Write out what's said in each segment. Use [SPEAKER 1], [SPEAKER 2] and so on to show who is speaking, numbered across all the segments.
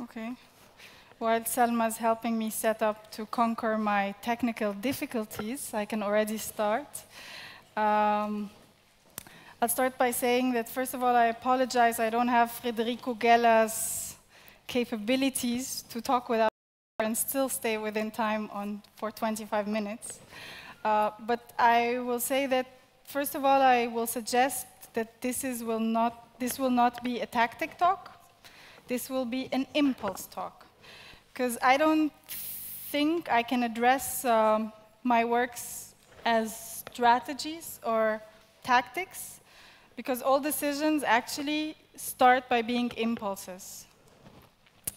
[SPEAKER 1] Okay. While Selma's helping me set up to conquer my technical difficulties, I can already start. I'll start by saying that, first of all, I apologize. I don't have Federico Gella's capabilities to talk without and still stay within time for 25 minutes. But I will say that, first of all, I will suggest that this will not be a tactic talk. This will be an impulse talk. Because I don't think I can address my works as strategies or tactics, because all decisions actually start by being impulses,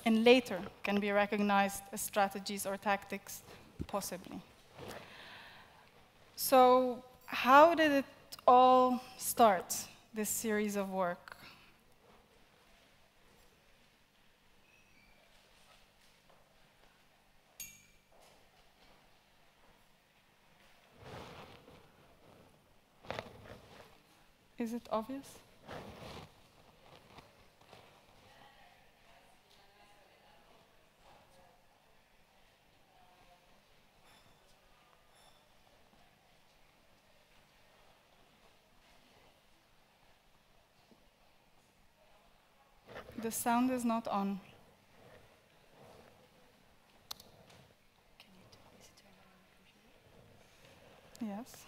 [SPEAKER 1] and later can be recognized as strategies or tactics, possibly. So how did it all start, this series of work? Is it obvious? The sound is not on.
[SPEAKER 2] Is it turned on the computer?
[SPEAKER 1] Yes.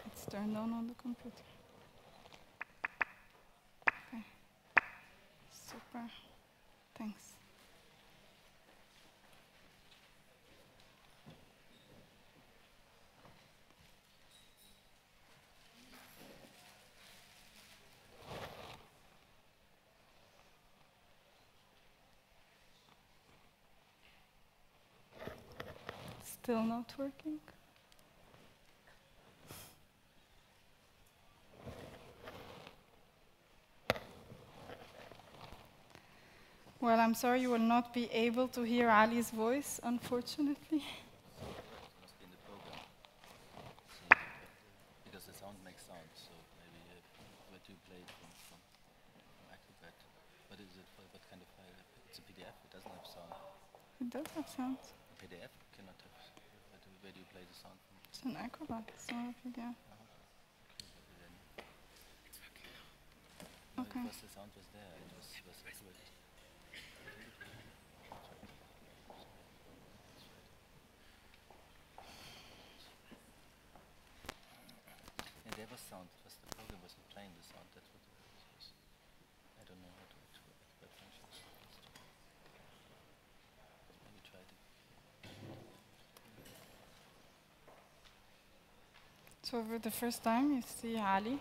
[SPEAKER 1] It's turned on the computer. Okay. Super. Thanks. Still not working? Well, I'm sorry you will not be able to hear Ali's voice, unfortunately.
[SPEAKER 3] It must be in the program. Because the sound makes sound, so maybe where do you play it from Acrobat? What is it? What kind of file? It's a PDF, it doesn't have sound.
[SPEAKER 1] It does have sound.
[SPEAKER 3] A PDF cannot have. Where do you play the sound from?
[SPEAKER 1] It's an Acrobat, it's not a PDF. Okay.
[SPEAKER 3] Because the sound was there, it was Acrobat. And there was sound, the program wasn't playing the sound, that's what it was. I don't know how to Acrobat functions. Maybe try it.
[SPEAKER 1] So for the first time, you see Ali.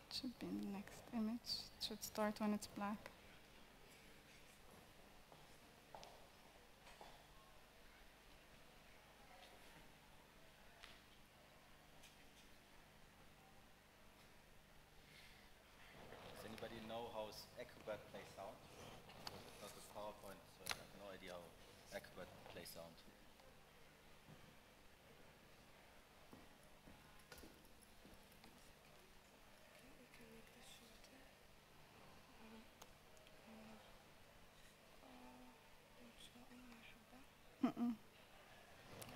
[SPEAKER 1] It should be in the next image. It should start when it's black.
[SPEAKER 3] Does anybody know how Acrobat plays sound? It's not a PowerPoint, so I have no idea how Acrobat plays sound.
[SPEAKER 2] We can make this shorter.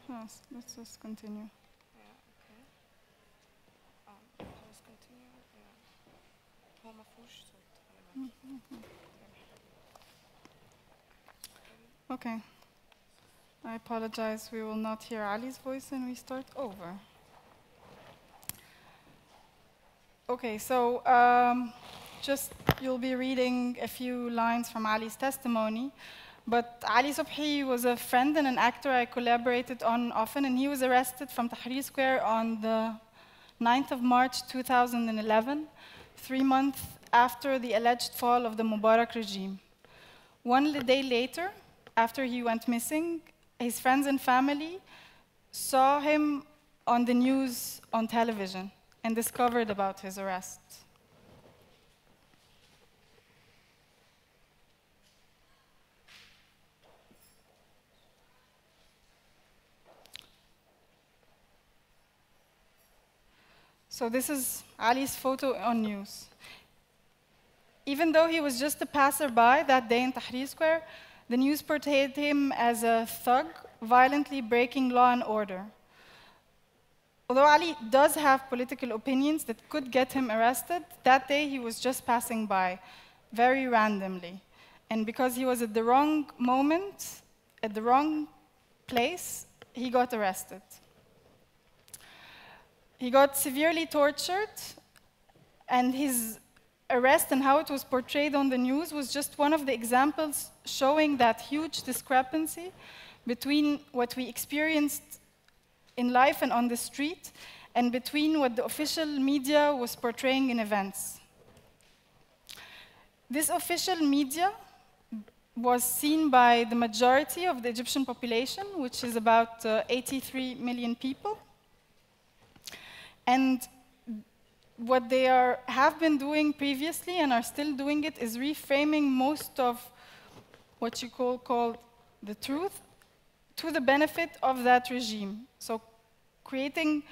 [SPEAKER 1] Yes, let's just continue.
[SPEAKER 2] Yeah, okay. Let's continue. Yeah. Hol maar voet.
[SPEAKER 1] Okay. I apologize, we will not hear Ali's voice and we start over. Okay, so just you'll be reading a few lines from Ali's testimony. But Ali Subhi was a friend and an actor I collaborated on often, and he was arrested from Tahrir Square on the 9th of March 2011, 3 months after the alleged fall of the Mubarak regime. One day later, after he went missing, his friends and family saw him on the news on television and discovered about his arrest. So this is Ali's photo on news. Even though he was just a passerby that day in Tahrir Square, the news portrayed him as a thug, violently breaking law and order. Although Ali does have political opinions that could get him arrested, that day he was just passing by, very randomly. And because he was at the wrong moment, at the wrong place, he got arrested. He got severely tortured, and his arrest and how it was portrayed on the news was just one of the examples showing that huge discrepancy between what we experienced in life and on the street, and between what the official media was portraying in events. This official media was seen by the majority of the Egyptian population, which is about 83 million people. And what they have been doing previously and are still doing it is reframing most of what you call the truth to the benefit of that regime. So creating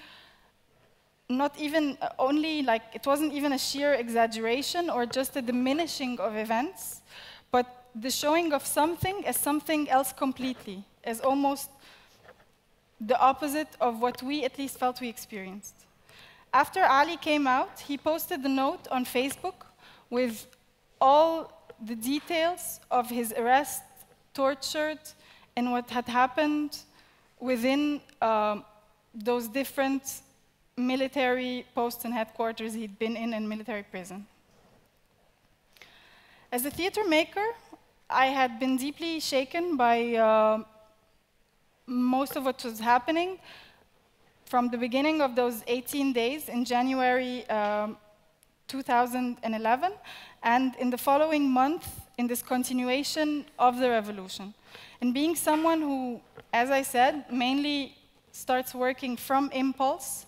[SPEAKER 1] not even only, like, it wasn't even a sheer exaggeration or just a diminishing of events, but the showing of something as something else completely, as almost the opposite of what we at least felt we experienced. After Ali came out, he posted a note on Facebook with all the details of his arrest, tortured, and what had happened within those different military posts and headquarters he'd been in and military prison. As a theater maker, I had been deeply shaken by most of what was happening from the beginning of those 18 days in January 2011, and in the following month, in this continuation of the revolution. And being someone who, as I said, mainly starts working from impulse,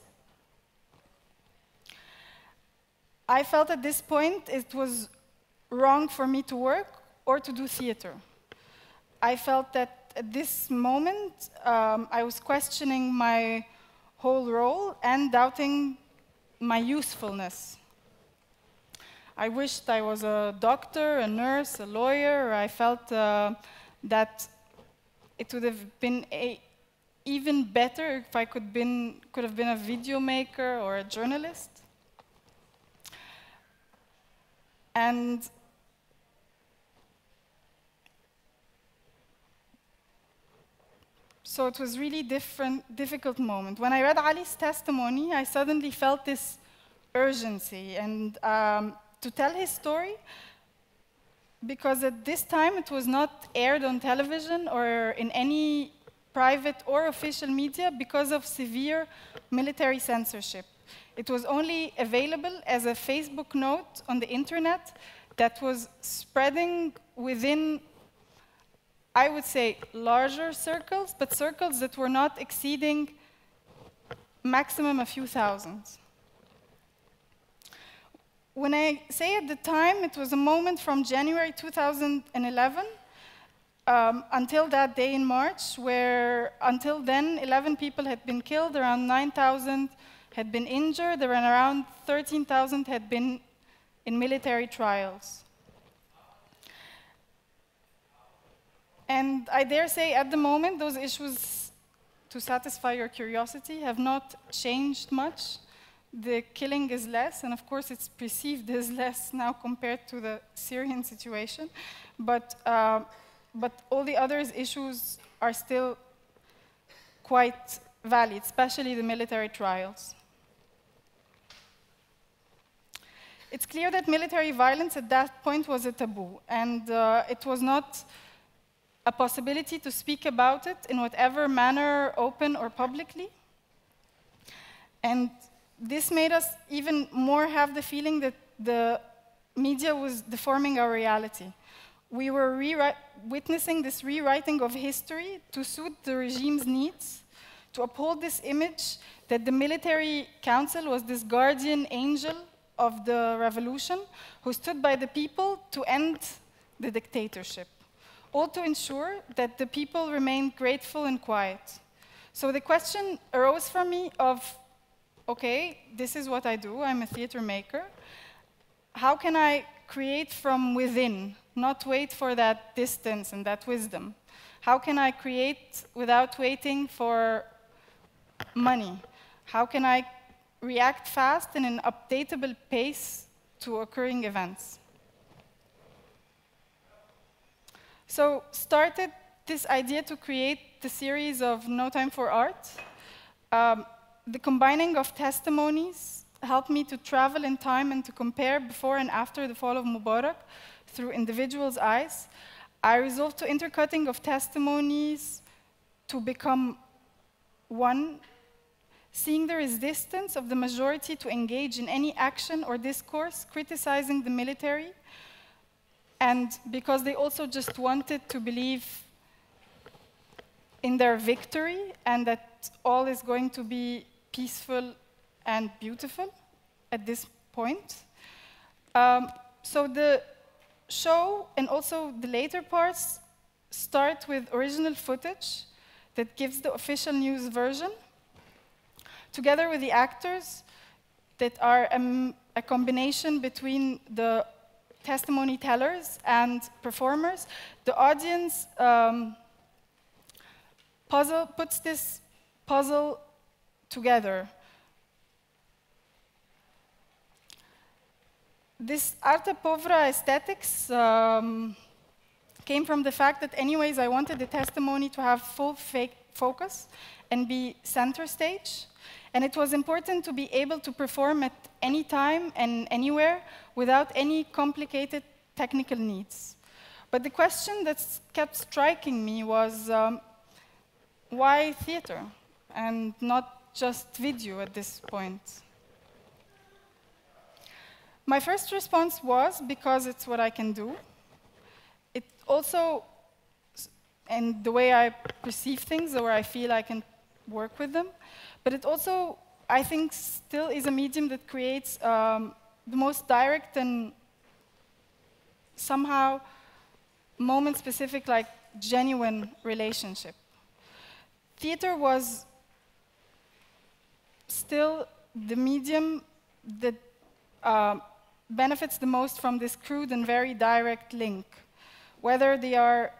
[SPEAKER 1] I felt at this point it was wrong for me to work or to do theater. I felt that at this moment, I was questioning my whole role and doubting my usefulness. I wished I was a doctor, a nurse, a lawyer. I felt that it would have been even better if I could have been a video maker or a journalist. And so it was really difficult moment. When I read Ali's testimony, I suddenly felt this urgency and to tell his story, because at this time it was not aired on television or in any private or official media because of severe military censorship. It was only available as a Facebook note on the internet that was spreading within, I would say, larger circles, but circles that were not exceeding maximum a few thousands. When I say at the time, it was a moment from January 2011 until that day in March, where until then 11 people had been killed, around 9,000 had been injured, and around 13,000 had been in military trials. And I dare say at the moment, those issues, to satisfy your curiosity, have not changed much. The killing is less, and of course it's perceived as less now compared to the Syrian situation. But all the other issues are still quite valid, especially the military trials. It's clear that military violence at that point was a taboo, and it was not a possibility to speak about it in whatever manner, open or publicly. And this made us even more have the feeling that the media was deforming our reality. We were witnessing this rewriting of history to suit the regime's needs, to uphold this image that the military council was this guardian angel of the revolution who stood by the people to end the dictatorship, all to ensure that the people remained grateful and quiet. So the question arose for me of okay, this is what I do, I'm a theater maker. How can I create from within, not wait for that distance and that wisdom? How can I create without waiting for money? How can I react fast in an updatable pace to occurring events? So started this idea to create the series of No Time for Art. The combining of testimonies helped me to travel in time and to compare before and after the fall of Mubarak through individuals' eyes. I resolved to intercutting of testimonies to become one, seeing the resistance of the majority to engage in any action or discourse criticizing the military, and because they also just wanted to believe in their victory and that all is going to be peaceful and beautiful at this point. So the show and also the later parts start with original footage that gives the official news version, together with the actors that are a combination between the testimony tellers and performers. The audience puts this puzzle together. This arte povera aesthetics came from the fact that anyways I wanted the testimony to have full focus and be center stage. And it was important to be able to perform at any time and anywhere without any complicated technical needs. But the question that kept striking me was, why theater and not just video at this point? My first response was because it's what I can do. It also, and the way I perceive things or I feel I can work with them, but it also, I think, still is a medium that creates the most direct and somehow moment-specific, like genuine relationship. Theater was still the medium that benefits the most from this crude and very direct link, whether they are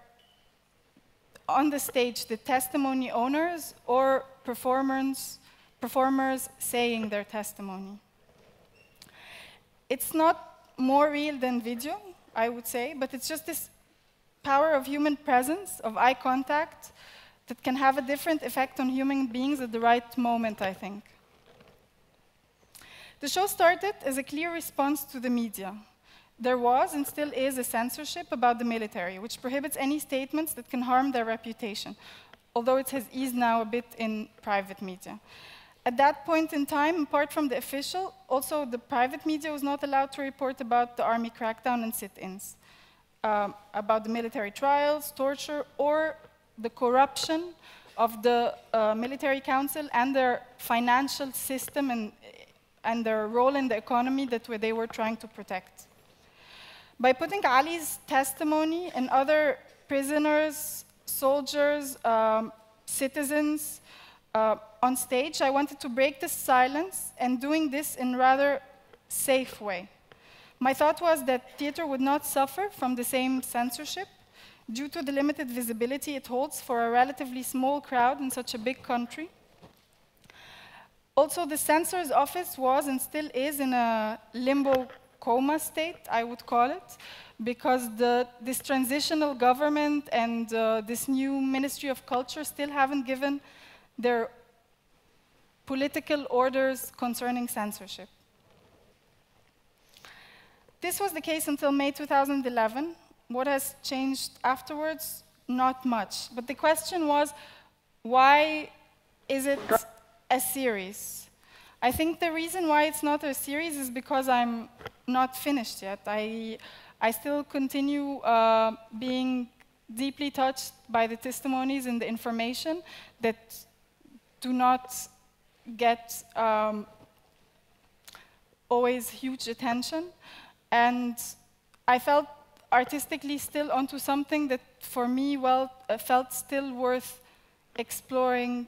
[SPEAKER 1] on the stage, the testimony owners, or performers saying their testimony. It's not more real than video, I would say, but it's just this power of human presence, of eye contact, that can have a different effect on human beings at the right moment, I think. The show started as a clear response to the media. There was and still is a censorship about the military, which prohibits any statements that can harm their reputation, although it has eased now a bit in private media. At that point in time, apart from the official, also the private media was not allowed to report about the army crackdown and sit-ins, about the military trials, torture, or the corruption of the military council and their financial system and their role in the economy that they were trying to protect. By putting Ali's testimony and other prisoners, soldiers, citizens on stage, I wanted to break the silence, and doing this in a rather safe way. My thought was that theater would not suffer from the same censorship due to the limited visibility it holds for a relatively small crowd in such a big country. Also, the censor's office was and still is in a limbo coma state, I would call it, because this transitional government and this new Ministry of Culture still haven't given their political orders concerning censorship. This was the case until May 2011. What has changed afterwards? Not much. But the question was, why is it a series? I think the reason why it's not a series is because I'm not finished yet. I still continue being deeply touched by the testimonies and the information that do not get always huge attention. And I felt artistically still onto something that for me felt still worth exploring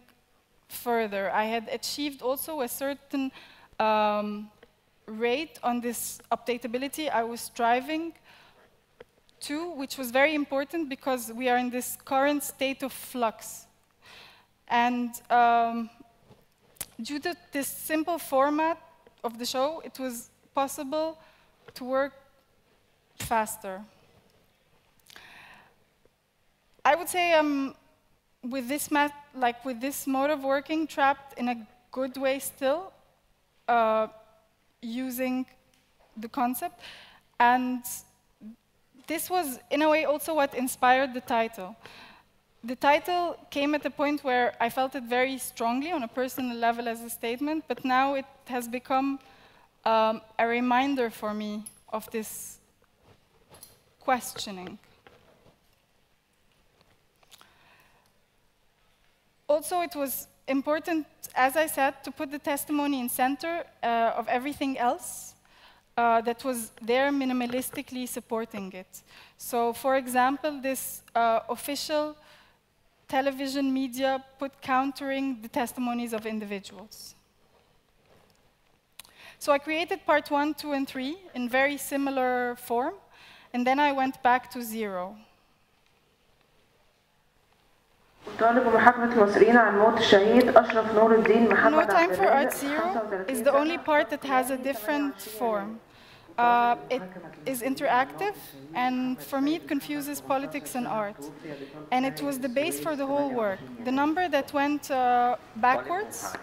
[SPEAKER 1] further. I had achieved also a certain rate on this updatability I was striving to, which was very important because we are in this current state of flux. And due to this simple format of the show, it was possible to work faster. I would say I'm with this mode of working trapped in a good way still, using the concept. And this was, in a way, also what inspired the title. The title came at a point where I felt it very strongly on a personal level as a statement, but now it has become a reminder for me of this questioning. Also, it was important, as I said, to put the testimony in center of everything else that was there minimalistically supporting it. So, for example, this official television media put countering the testimonies of individuals. So I created part 1, 2, and 3 in very similar form, and then I went back to 0.
[SPEAKER 4] No
[SPEAKER 1] Time for Art 0 is the only part that has a different form. It is interactive, and for me it confuses politics and art. And it was the base for the whole work. The number that went backwards,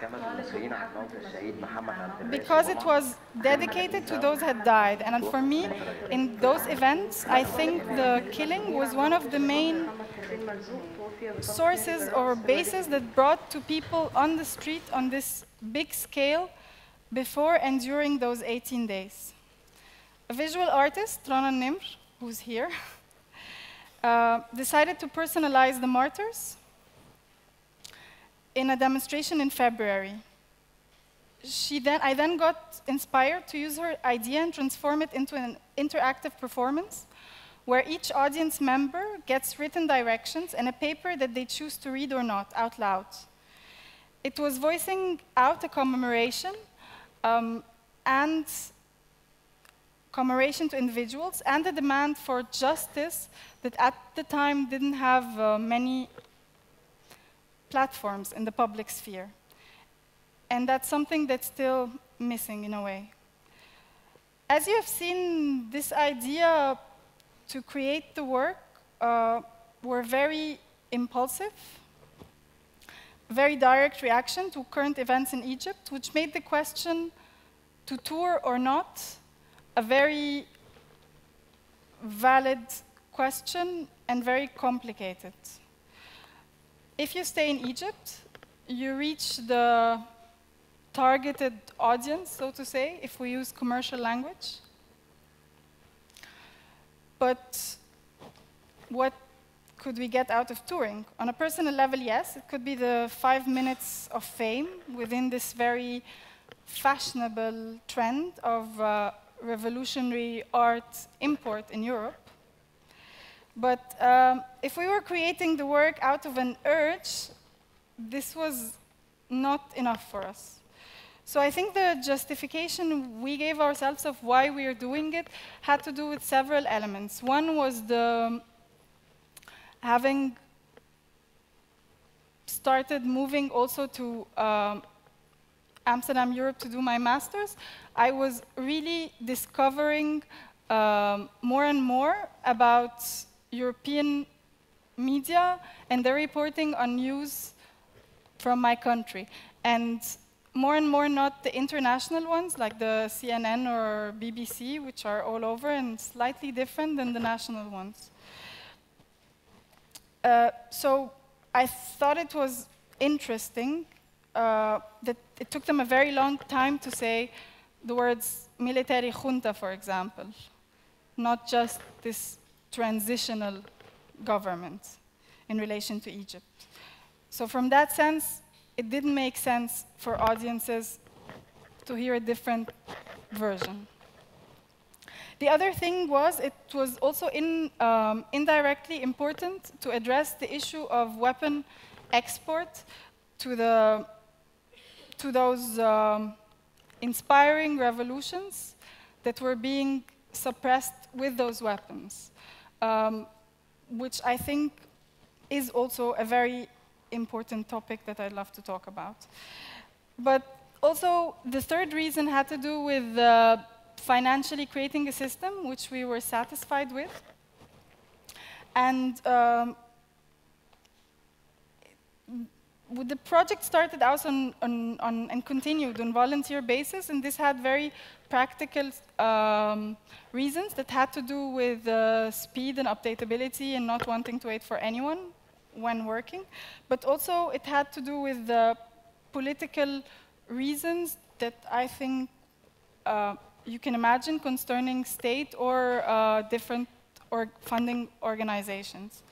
[SPEAKER 1] because it was dedicated to those who had died. And for me, in those events, I think the killing was one of the main sources or bases that brought to people on the street on this big scale before and during those 18 days. A visual artist, Rana Nimr, who's here, decided to personalize the martyrs in a demonstration in February. I then got inspired to use her idea and transform it into an interactive performance where each audience member gets written directions and a paper that they choose to read or not out loud. It was voicing out a commemoration and commemoration to individuals and a demand for justice that at the time didn't have many platforms in the public sphere. And that's something that's still missing in a way. As you have seen, this idea to create the work were very impulsive, very direct reaction to current events in Egypt, which made the question to tour or not a very valid question and very complicated. If you stay in Egypt, you reach the targeted audience, so to say, if we use commercial language. But what could we get out of touring? On a personal level, yes, it could be the 5 minutes of fame within this very fashionable trend of revolutionary art import in Europe. But if we were creating the work out of an urge, this was not enough for us. So I think the justification we gave ourselves of why we are doing it had to do with several elements. One was having started moving also to Amsterdam, Europe to do my master's, I was really discovering more and more about European media and their reporting on news from my country. And more not the international ones, like the CNN or BBC, which are all over and slightly different than the national ones. So I thought it was interesting that it took them a very long time to say the words military junta, for example, not just this transitional government in relation to Egypt. So from that sense, it didn't make sense for audiences to hear a different version. The other thing was, it was also indirectly important to address the issue of weapon export to the to those inspiring revolutions that were being suppressed with those weapons, which I think is also a very important topic that I'd love to talk about. But also, the third reason had to do with financially creating a system which we were satisfied with. And the project started out and continued on volunteer basis, and this had very practical reasons that had to do with speed and updatability and not wanting to wait for anyone when working. But also it had to do with the political reasons that I think you can imagine concerning state or different funding organizations.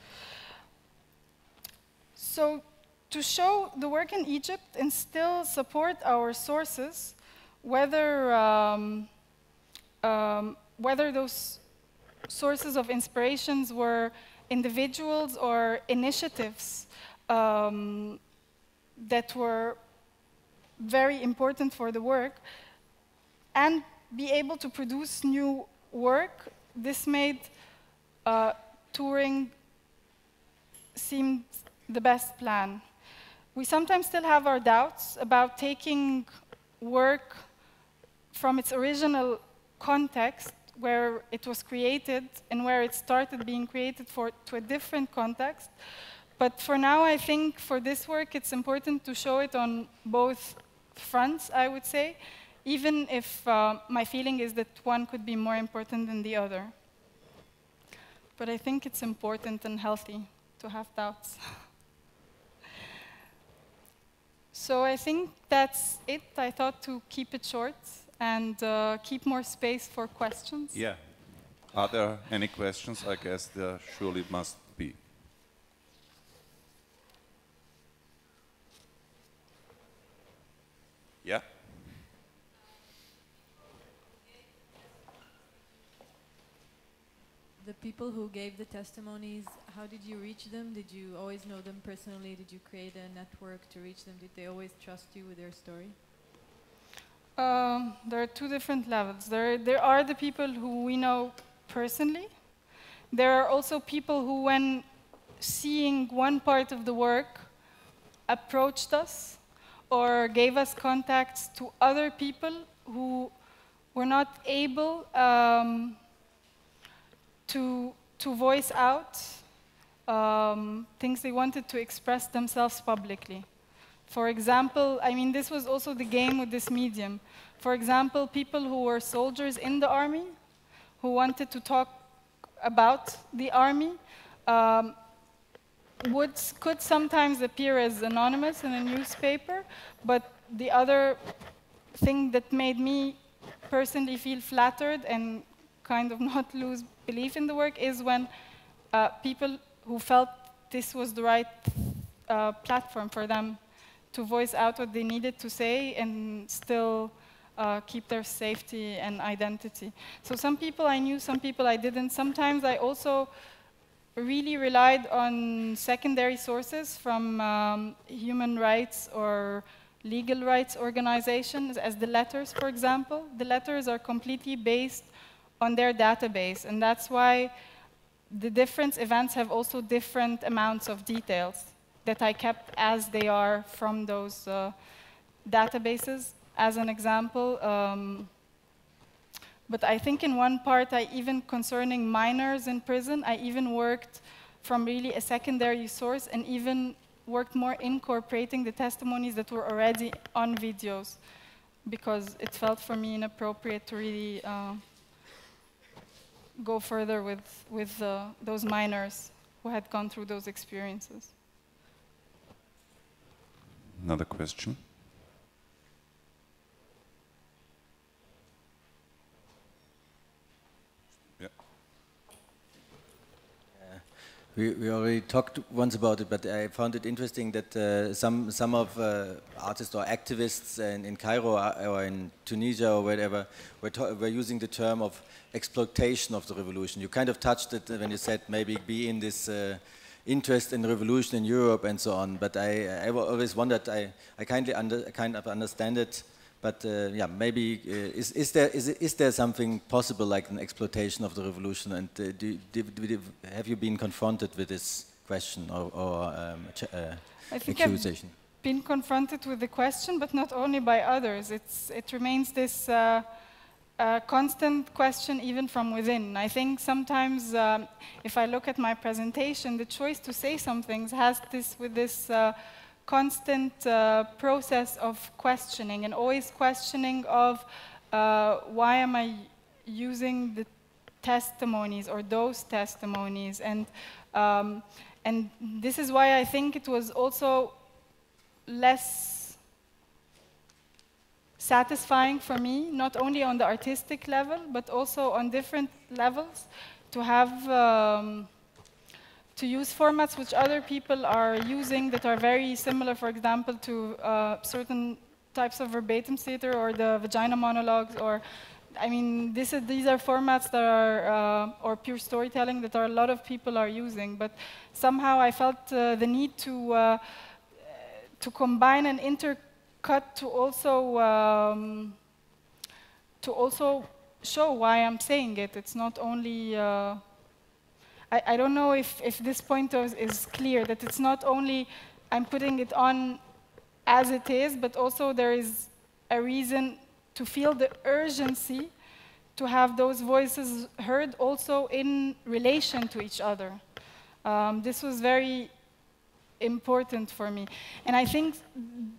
[SPEAKER 1] So to show the work in Egypt and still support our sources, whether those sources of inspirations were individuals or initiatives that were very important for the work, and be able to produce new work, this made touring seem the best plan. We sometimes still have our doubts about taking work from its original context, where it was created and where it started being created, to a different context. But for now, I think for this work, it's important to show it on both fronts, I would say, even if my feeling is that one could be more important than the other. But I think it's important and healthy to have doubts. So I think that's it. I thought to keep it short and keep more space for questions.
[SPEAKER 4] Yeah. Are there any questions? I guess there surely must be. Yeah?
[SPEAKER 2] The people who gave the testimonies, how did you reach them? Did you always know them personally? Did you create a network to reach them? Did they always trust you with their story?
[SPEAKER 1] There are two different levels. There are the people who we know personally. There are also people who, when seeing one part of the work, approached us or gave us contacts to other people who were not able to voice out things they wanted to express themselves publicly. For example, I mean, this was also the game with this medium. For example, people who were soldiers in the army, who wanted to talk about the army, could sometimes appear as anonymous in a newspaper, but the other thing that made me personally feel flattered and kind of not lose belief in the work is when people who felt this was the right platform for them to voice out what they needed to say and still keep their safety and identity. So some people I knew, some people I didn't. Sometimes I also really relied on secondary sources from human rights or legal rights organizations, as the letters, for example. The letters are completely based on their database, and that's why the different events have also different amounts of details that I kept as they are from those databases, as an example. But I think in one part, concerning minors in prison, I even worked from really a secondary source and even worked more incorporating the testimonies that were already on videos, because it felt for me inappropriate to really go further with those minors who had gone through those experiences.
[SPEAKER 4] Another question? Yeah.
[SPEAKER 3] We already talked once about it, but I found it interesting that some of artists or activists in Cairo or in Tunisia or wherever were using the term of exploitation of the revolution. You kind of touched it when you said maybe be in this interest in revolution in Europe and so on. But I always wondered. I kind of understand it. But yeah, maybe is there something possible like an exploitation of the revolution? And have you been confronted with this question or
[SPEAKER 1] I think
[SPEAKER 3] accusation?
[SPEAKER 1] I've been confronted with the question, but not only by others. It remains this constant question even from within. I think sometimes if I look at my presentation, the choice to say some things has this constant process of questioning, and always questioning of why am I using the testimonies or those testimonies, and this is why I think it was also less satisfying for me, not only on the artistic level, but also on different levels, to have to use formats which other people are using that are very similar, for example, to certain types of verbatim theater or the vagina monologues, or, I mean, these are formats that are, or pure storytelling that a lot of people are using, but somehow I felt the need to combine and intercut to also show why I'm saying it. It's not only I don't know if this point is clear, that it's not only I'm putting it on as it is, but also there is a reason to feel the urgency to have those voices heard also in relation to each other. This was very important for me. And I think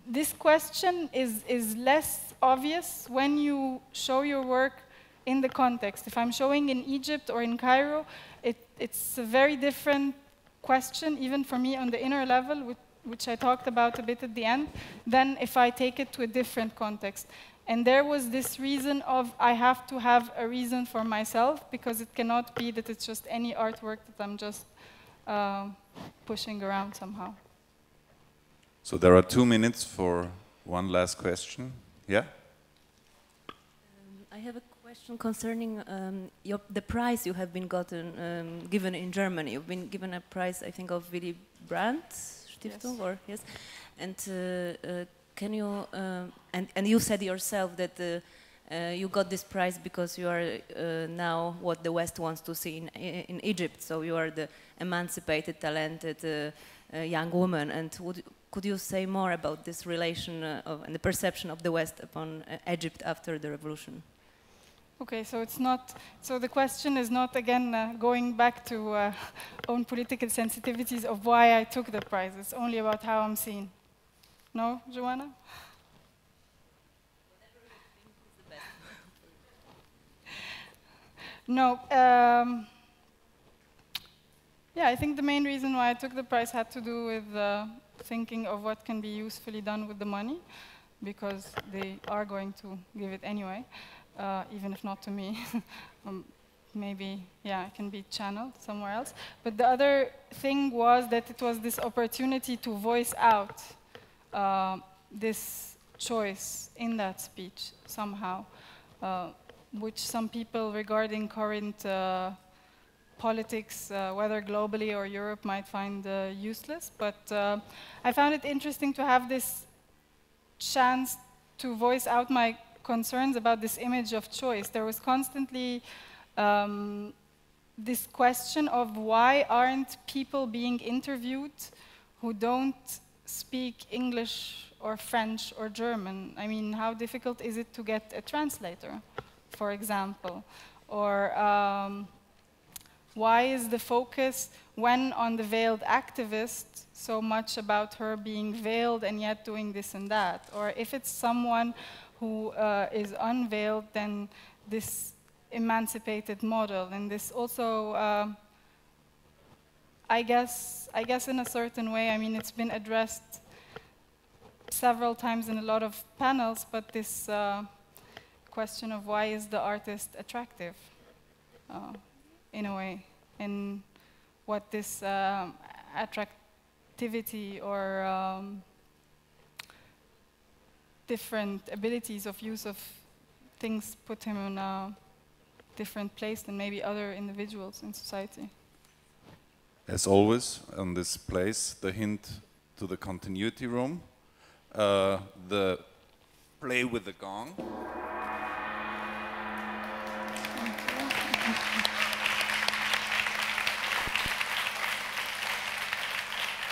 [SPEAKER 1] this question is less obvious when you show your work in the context. If I'm showing in Egypt or in Cairo, it's a very different question, even for me on the inner level, which I talked about a bit at the end, than if I take it to a different context. And there was this reason of I have to have a reason for myself, because it cannot be that it's just any artwork that I'm just pushing around somehow.
[SPEAKER 4] So there are 2 minutes for one last question. Yeah?
[SPEAKER 5] I have a question concerning the prize you have been given in Germany. You've been given a prize, I think, of Willy Brandt Stiftung, yes. Or yes, and can you and you said yourself that you got this prize because you are now what the West wants to see in Egypt. So you are the emancipated, talented young woman. And could you say more about this relation and the perception of the West upon Egypt after the revolution?
[SPEAKER 1] Okay, so it's not. So the question is not again going back to own political sensitivities of why I took the prize. It's only about how I'm seen. No, Joanna? No. Yeah, I think the main reason why I took the prize had to do with thinking of what can be usefully done with the money, because they are going to give it anyway. Even if not to me, maybe, yeah, it can be channeled somewhere else. But the other thing was that it was this opportunity to voice out this choice in that speech somehow, which some people regarding current politics, whether globally or Europe, might find useless. But I found it interesting to have this chance to voice out my concerns about this image of choice. There was constantly this question of why aren't people being interviewed who don't speak English or French or German? I mean, how difficult is it to get a translator, for example? Or why is the focus, when on the veiled activist, so much about her being veiled and yet doing this and that? Or if it's someone who is unveiled, then this emancipated model, and this also, I guess in a certain way, I mean, it's been addressed several times in a lot of panels, but this question of why is the artist attractive, in a way, and what this attractivity or different abilities of use of things put him in a different place than maybe other individuals in society.
[SPEAKER 4] As always, on this place, the hint to the continuity room, the play with the gong.
[SPEAKER 1] Thank you.